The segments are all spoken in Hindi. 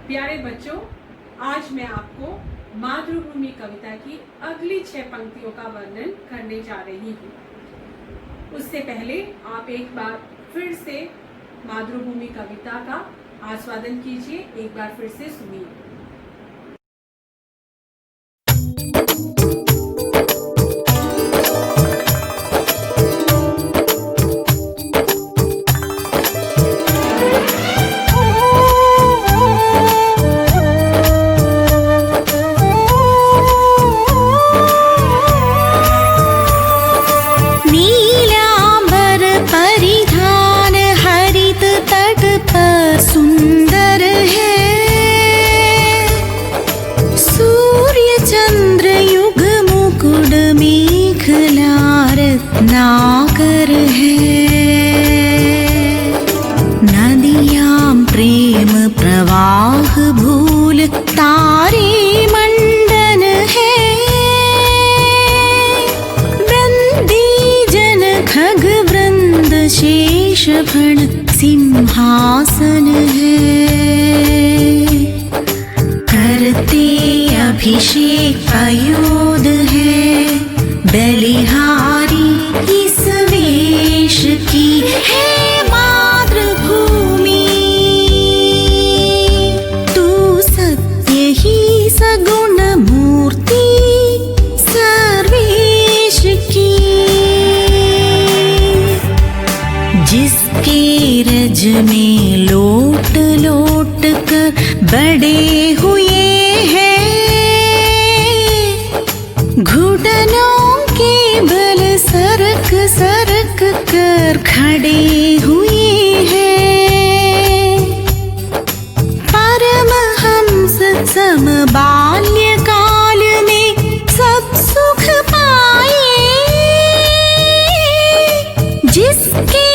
प्यारे बच्चों, आज मैं आपको मातृभूमि कविता की अगली 6 पंक्तियों का वर्णन करने जा रही हूँ। उससे पहले आप एक बार फिर से मातृभूमि कविता का आस्वादन कीजिए, एक बार फिर से सुनिए। सुंदर है सूर्य चंद्र युग मुकुट मेखला रत्नाकर है। नदियां प्रेम प्रवाह भूल तारे मंडन है। वृंदी जन खग वृंद शेष फण सिंहासन है। करते अभिषेक अयोध है। बलिहारी इस वेश की है मातृभूमि। तू सत्य ही सगुण मूर्ति सर्वेश की। जिसके रज में लोट लोट कर बड़े हुए हैं। घुटनों के बल सरक सरक कर खड़े हुए हैं। परमहंस सम बाल्यकाल में सब सुख पाए। जिसके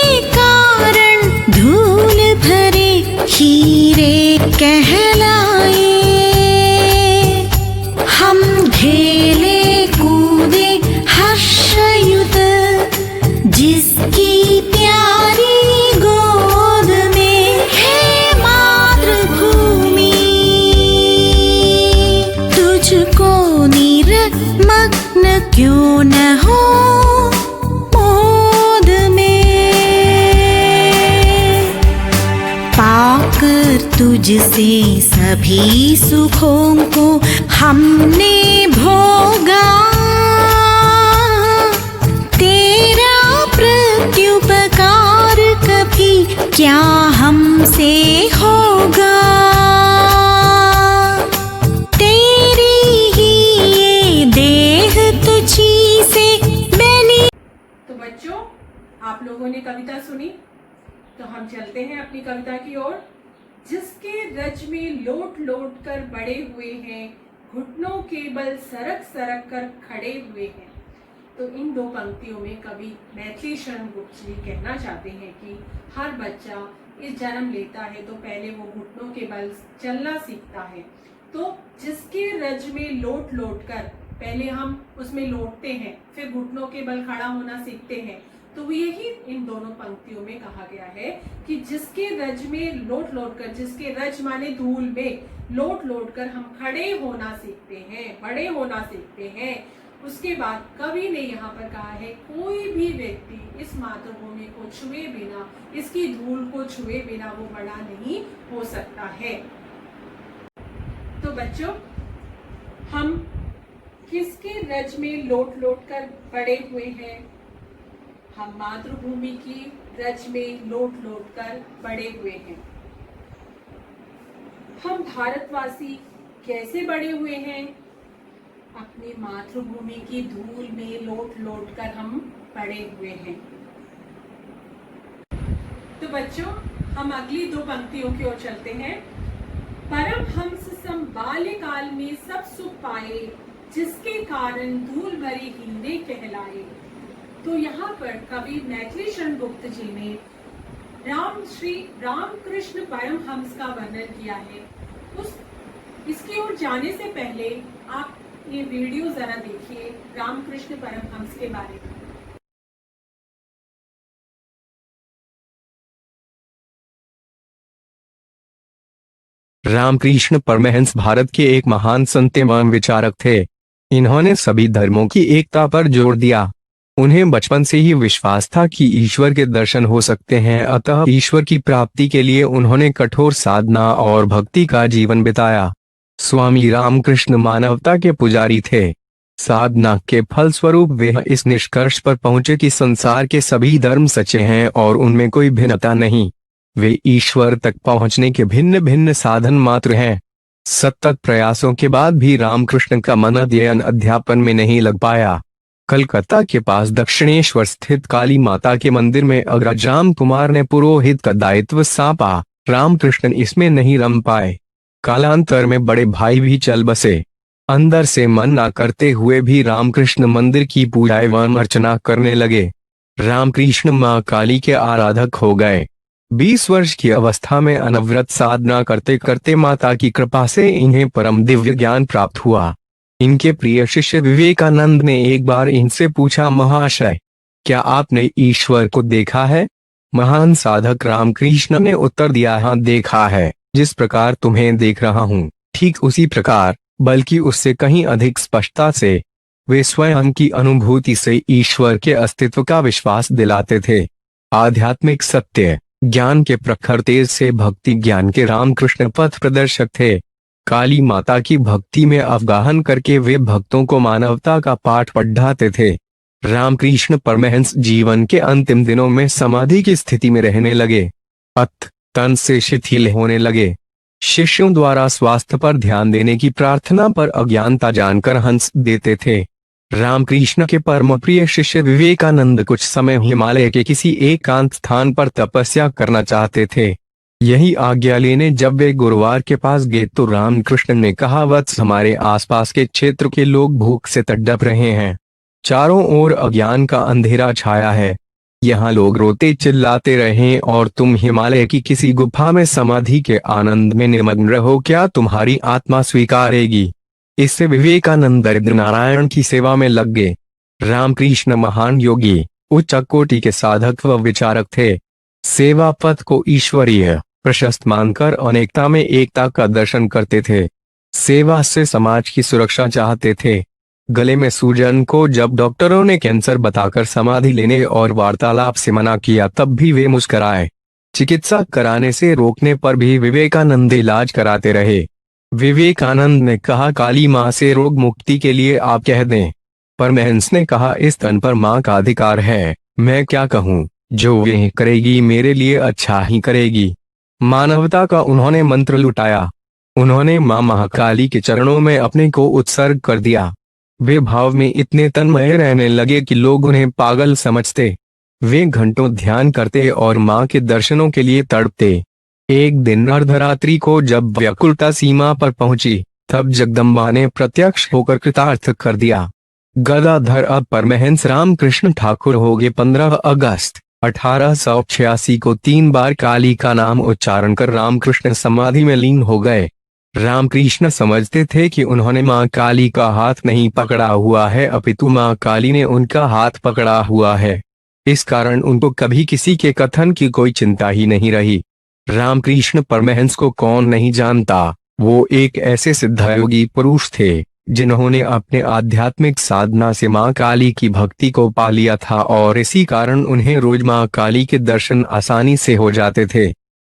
धूल भरे हीरे कहलाए। हम खेले कूदे हर्षयुत जिसकी प्यारी गोद में है मातृभूमि। तुझको निरमग्न क्यों न हो तुझसे सभी सुखों को हमने भोगा। तेरा प्रत्युपकार कभी क्या हमसे होगा। तेरी ही ये देह तुझी से बनी। तो बच्चों, आप लोगों ने कविता सुनी, तो हम चलते हैं अपनी कविता की ओर। जिसके रज में लोट लोट कर बड़े हुए हैं। घुटनों के बल सरक सरक कर खड़े हुए हैं। तो इन 2 पंक्तियों में कवि मैथिली शरण गुप्त जी कहना चाहते हैं कि हर बच्चा इस जन्म लेता है तो पहले वो घुटनों के बल चलना सीखता है। तो जिसके रज में लोट लोट कर, पहले हम उसमें लोटते हैं, फिर घुटनों के बल खड़ा होना सीखते हैं। तो यही इन दोनों पंक्तियों में कहा गया है कि जिसके रज में लोट लोट कर, जिसके रज माने धूल में लोट लोट कर हम खड़े होना सीखते हैं, बड़े होना सीखते हैं। उसके बाद कवि ने यहाँ पर कहा है कोई भी व्यक्ति इस मातृभूमि को छुए बिना, इसकी धूल को छुए बिना वो बड़ा नहीं हो सकता है। तो बच्चों, हम किसके रज में लोट लोट कर बड़े हुए हैं? हम मातृभूमि की रज में लोट लोट कर बड़े हुए हैं। हम भारतवासी कैसे बड़े हुए हैं? अपनी मातृभूमि की धूल में लोट लोट कर हम बड़े हुए हैं। तो बच्चों, हम अगली 2 पंक्तियों की ओर चलते हैं। परमहंस सम बाल्यकाल में सब सुख पाए। जिसके कारण धूल भरी हीरे कहलाए। तो यहाँ पर कवि मैथिली शरण गुप्त जी ने श्री रामकृष्ण परमहंस का वर्णन किया है। इसकी ओर जाने से पहले आप ये वीडियो जरा देखिए रामकृष्ण परमहंस के बारे में। रामकृष्ण परमहंस भारत के एक महान संत एवं विचारक थे। इन्होंने सभी धर्मों की एकता पर जोर दिया। उन्हें बचपन से ही विश्वास था कि ईश्वर के दर्शन हो सकते हैं, अतः ईश्वर की प्राप्ति के लिए उन्होंने कठोर साधना और भक्ति का जीवन बिताया। स्वामी रामकृष्ण मानवता के पुजारी थे। साधना के फलस्वरूप वे इस निष्कर्ष पर पहुंचे कि संसार के सभी धर्म सच्चे हैं और उनमें कोई भिन्नता नहीं। वे ईश्वर तक पहुंचने के भिन्न भिन्न साधन मात्र हैं। सतत प्रयासों के बाद भी रामकृष्ण का मन अध्ययन अध्यापन में नहीं लग पाया। कलकत्ता के पास दक्षिणेश्वर स्थित काली माता के मंदिर में अग्रज राम कुमार ने पुरोहित का दायित्व सौंपा। रामकृष्ण इसमें नहीं रम पाए। कालांतर में बड़े भाई भी चल बसे। अंदर से मन ना करते हुए भी रामकृष्ण मंदिर की पूजा एवं अर्चना करने लगे। रामकृष्ण मां काली के आराधक हो गए। 20 वर्ष की अवस्था में अनवरत साधना करते करते माता की कृपा से इन्हें परम दिव्य ज्ञान प्राप्त हुआ। इनके प्रिय शिष्य विवेकानंद ने एक बार इनसे पूछा, महाशय, क्या आपने ईश्वर को देखा है? महान साधक रामकृष्ण ने उत्तर दिया, हाँ देखा है। जिस प्रकार तुम्हें देख रहा हूँ ठीक उसी प्रकार, बल्कि उससे कहीं अधिक स्पष्टता से। वे स्वयं की अनुभूति से ईश्वर के अस्तित्व का विश्वास दिलाते थे। आध्यात्मिक सत्य ज्ञान के प्रखर तेज से भक्ति ज्ञान के रामकृष्ण पथ प्रदर्शक थे। काली माता की भक्ति में अवगाहन करके वे भक्तों को मानवता का पाठ पढ़ाते थे। रामकृष्ण परमहंस जीवन के अंतिम दिनों में समाधि की स्थिति में रहने लगे। तन से शिथिल होने लगे। शिष्यों द्वारा स्वास्थ्य पर ध्यान देने की प्रार्थना पर अज्ञानता जानकर हंस देते थे। रामकृष्ण के परम प्रिय शिष्य विवेकानंद कुछ समय हिमालय के किसी एकांत स्थान पर तपस्या करना चाहते थे। यही आज्ञा लेने जब वे गुरुवार के पास गए तो रामकृष्ण ने कहा, वत्स, हमारे आसपास के क्षेत्र के लोग भूख से तड़प रहे हैं। चारों ओर अज्ञान का अंधेरा छाया है। यहाँ लोग रोते चिल्लाते रहें और तुम हिमालय की किसी गुफा में समाधि के आनंद में निमग्न रहो, क्या तुम्हारी आत्मा स्वीकारेगी? इससे विवेकानंद दरिद्र नारायण की सेवा में लग गए। रामकृष्ण महान योगी, उच्च कोटि के साधक व विचारक थे। सेवा पथ को ईश्वरीय प्रशस्त मानकर अनेकता में एकता का दर्शन करते थे। सेवा से समाज की सुरक्षा चाहते थे। गले में सूजन को जब डॉक्टरों ने कैंसर बताकर समाधि लेने और वार्तालाप से मना किया तब भी वे मुस्कराए। चिकित्सा कराने से रोकने पर भी विवेकानंद इलाज कराते रहे। विवेकानंद ने कहा, काली माँ से रोग मुक्ति के लिए आप कह दें। परमहंस ने कहा, इस तन पर माँ का अधिकार है, मैं क्या कहूँ, जो वे करेगी मेरे लिए अच्छा ही करेगी। मानवता का उन्होंने मंत्र लुटाया। उन्होंने माँ महाकाली के चरणों में अपने को उत्सर्ग कर दिया। वे भाव में इतने तन्मय रहने लगे कि लोग उन्हें पागल समझते। वे घंटों ध्यान करते और माँ के दर्शनों के लिए तड़पते। एक दिन अर्धरात्रि को जब व्याकुलता सीमा पर पहुंची तब जगदम्बा ने प्रत्यक्ष होकर कृतार्थ कर दिया। गदाधर अब परमहंस रामकृष्ण ठाकुर हो गए। 15 अगस्त 1886 को 3 बार काली का नाम उच्चारण कर रामकृष्ण समाधि में लीन हो गए। रामकृष्ण समझते थे कि उन्होंने मां काली का हाथ नहीं पकड़ा हुआ है, अपितु मां काली ने उनका हाथ पकड़ा हुआ है। इस कारण उनको कभी किसी के कथन की कोई चिंता ही नहीं रही। रामकृष्ण परमहंस को कौन नहीं जानता, वो एक ऐसे सिद्धयोगी पुरुष थे जिन्होंने अपने आध्यात्मिक साधना से मां काली की भक्ति को पा लिया था और इसी कारण उन्हें रोज मां काली के दर्शन आसानी से हो जाते थे।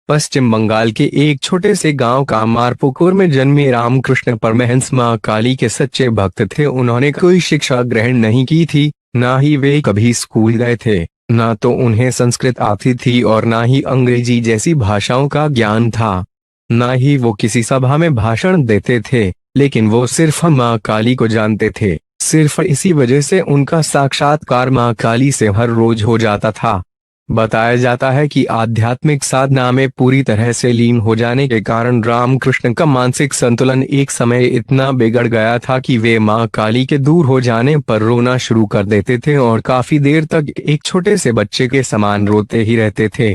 पश्चिम बंगाल के एक छोटे से गांव कामारपुकुर में जन्मे रामकृष्ण परमहंस मां काली के सच्चे भक्त थे। उन्होंने कोई शिक्षा ग्रहण नहीं की थी, ना ही वे कभी स्कूल गए थे, ना तो उन्हें संस्कृत आती थी और ना ही अंग्रेजी जैसी भाषाओं का ज्ञान था, ना ही वो किसी सभा में भाषण देते थे, लेकिन वो सिर्फ मां काली को जानते थे। सिर्फ इसी वजह से उनका साक्षात्कार मां काली से हर रोज हो जाता था। बताया जाता है कि आध्यात्मिक साधना में पूरी तरह से लीन हो जाने के कारण रामकृष्ण का मानसिक संतुलन एक समय इतना बिगड़ गया था कि वे मां काली के दूर हो जाने पर रोना शुरू कर देते थे और काफी देर तक एक छोटे से बच्चे के समान रोते ही रहते थे।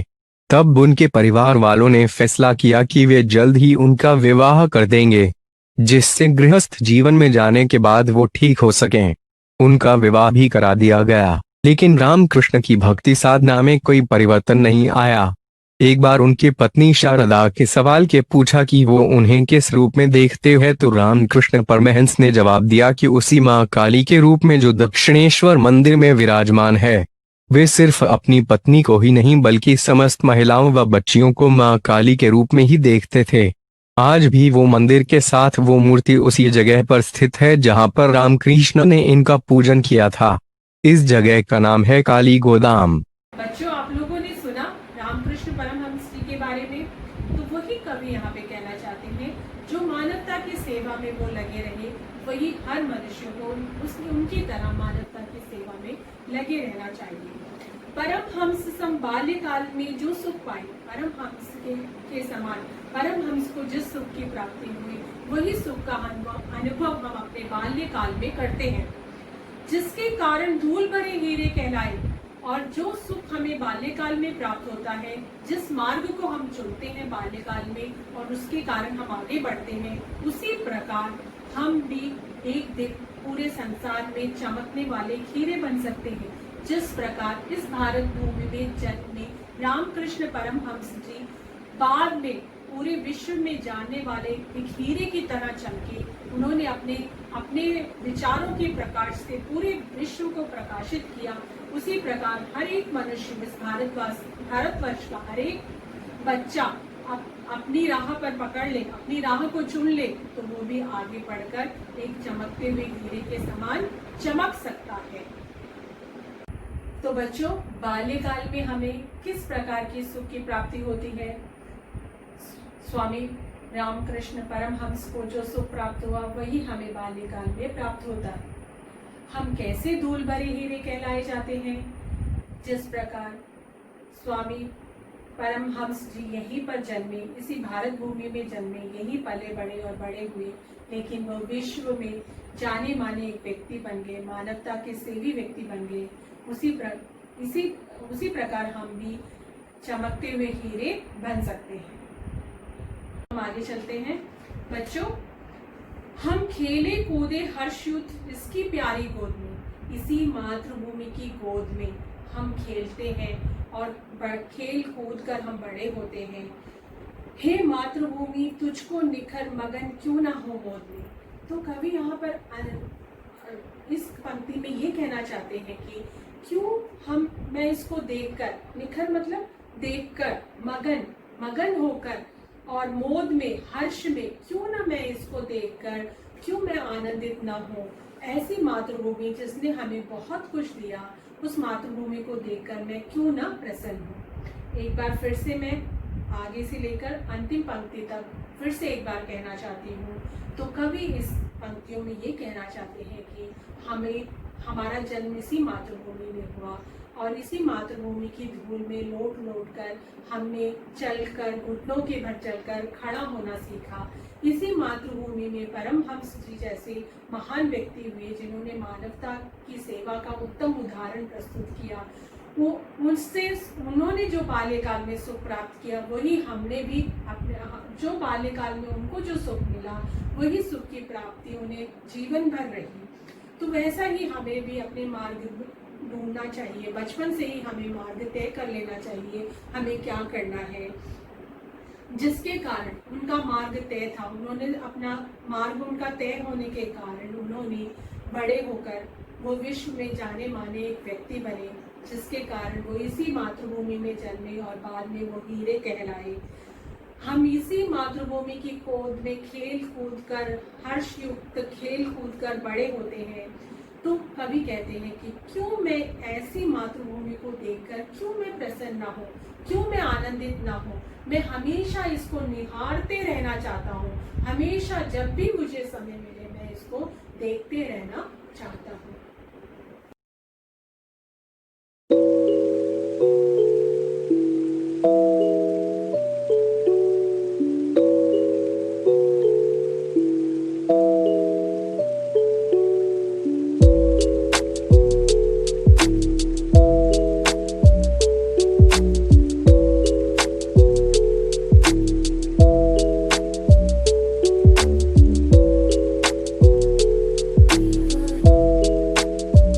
तब उनके परिवार वालों ने फैसला किया कि वे जल्द ही उनका विवाह कर देंगे, जिससे गृहस्थ जीवन में जाने के बाद वो ठीक हो सकें। उनका विवाह भी करा दिया गया, लेकिन रामकृष्ण की भक्ति साधना में कोई परिवर्तन नहीं आया। एक बार उनकी पत्नी शारदा के सवाल के पूछा कि वो उन्हें किस रूप में देखते हैं, तो रामकृष्ण परमहंस ने जवाब दिया कि उसी माँ काली के रूप में जो दक्षिणेश्वर मंदिर में विराजमान है। वे सिर्फ अपनी पत्नी को ही नहीं बल्कि समस्त महिलाओं व बच्चियों को माँ काली के रूप में ही देखते थे। आज भी वो मंदिर के साथ वो मूर्ति उसी जगह पर स्थित है जहाँ पर रामकृष्ण ने इनका पूजन किया था। इस जगह का नाम है काली गोदाम। बच्चों, आप लोगों ने सुना रामकृष्ण परमहंस जी के बारे में। तो वही कवि यहाँ पे कहना चाहते हैं, जो मानवता की सेवा में वो लगे रहे, वही हर मनुष्य को उनकी तरह मानवता की सेवा में लगे रहना चाहिए। परमहंस सम बाल्यकाल में जो सुख पाए, परमहंस के समान परमहंस को जिस सुख की प्राप्ति हुई, वही सुख का अनुभव हम अपने बाल्यकाल में करते हैं, जिसके कारण धूल भरे हीरे कहलाए। और जो सुख हमें बाल्यकाल में प्राप्त होता है, जिस मार्ग को हम चुनते हैं बाल्यकाल में और उसके कारण हम आगे बढ़ते हैं, उसी प्रकार हम भी एक दिन पूरे संसार में चमकने वाले हीरे बन सकते हैं। जिस प्रकार इस भारत भूमि में जन्मे रामकृष्ण परमहंस जी बाद में पूरे विश्व में जानने वाले एक हीरे की तरह चमके। उन्होंने अपने विचारों के प्रकाश से पूरे विश्व को प्रकाशित किया। उसी प्रकार हर एक मनुष्य इस भारतवर्ष का हर एक बच्चा अपनी राह पर पकड़ ले, अपनी राह को चुन ले, तो वो भी आगे बढ़कर एक चमकते हुए हीरे के समान चमक सकता है। तो बच्चों, बाल्यकाल में हमें किस प्रकार की सुख की प्राप्ति होती है? स्वामी रामकृष्ण परमहंस को जो सुख प्राप्त हुआ, वही हमें बाल्यकाल में प्राप्त होता है। हम कैसे धूल भरे हीरे कहलाए जाते हैं? जिस प्रकार स्वामी परमहंस जी यहीं पर जन्मे, इसी भारत भूमि में जन्मे, यहीं पले बड़े और बड़े हुए, लेकिन वो विश्व में जाने माने एक व्यक्ति बन गए, मानवता के सेवी व्यक्ति बन गए। उसी प्रकार हम भी चमकते हुए हीरे बन सकते हैं। हम आगे चलते हैं। बच्चों, हम खेले कूदे हर्षयुत इसकी प्यारी गोद में, इसी मातृभूमि की गोद में हम खेलते हैं और खेल कूद कर हम बड़े होते हैं। हे मातृभूमि तुझको निखर मगन क्यों ना हो गोद में। तो कवि यहाँ पर इस पंक्ति में ये कहना चाहते हैं कि क्यों मैं इसको देखकर, निखर मतलब देखकर, मगन होकर और मोद में, हर्ष में, क्यों ना मैं इसको देखकर, क्यों मैं आनंदित ना हूँ। ऐसी मातृभूमि जिसने हमें बहुत कुछ दिया, उस मातृभूमि को देखकर मैं क्यों ना प्रसन्न हूँ। एक बार फिर से मैं आगे से लेकर अंतिम पंक्ति तक फिर से एक बार कहना चाहती हूँ। तो कवि इस पंक्तियों में ये कहना चाहते हैं कि हमारा जन्म इसी मातृभूमि में हुआ और इसी मातृभूमि की धूल में लोट कर हमने चलकर, घुटनों के भर चलकर खड़ा होना सीखा। इसी मातृभूमि में परमहंस जी जैसे महान व्यक्ति हुए, जिन्होंने मानवता की सेवा का उत्तम उदाहरण प्रस्तुत किया। उन्होंने जो बाल्यकाल में सुख प्राप्त किया, वही हमने भी जो बाल्यकाल में उनको जो सुख मिला, वही सुख की प्राप्ति उन्हें जीवन भर रही। तो वैसा ही हमें भी अपने मार्ग ढूंढना चाहिए। बचपन से ही हमें मार्ग तय कर लेना चाहिए, हमें क्या करना है। जिसके कारण उनका मार्ग तय था, उन्होंने अपना मार्ग उनका तय होने के कारण उन्होंने बड़े होकर वो विश्व में जाने माने एक व्यक्ति बने, जिसके कारण वो इसी मातृभूमि में जन्मे और बाद में वो हीरे कहलाए। हम इसी मातृभूमि की गोद में खेल कूद कर, हर्षयुक्त खेल कूद कर बड़े होते हैं। तो कवि कहते हैं कि क्यों मैं ऐसी मातृभूमि को देखकर क्यों मैं प्रसन्न ना हूँ, क्यों मैं आनंदित ना हूँ। मैं हमेशा इसको निहारते रहना चाहता हूँ, हमेशा जब भी मुझे समय मिले मैं इसको देखते रहना चाहता हूँ।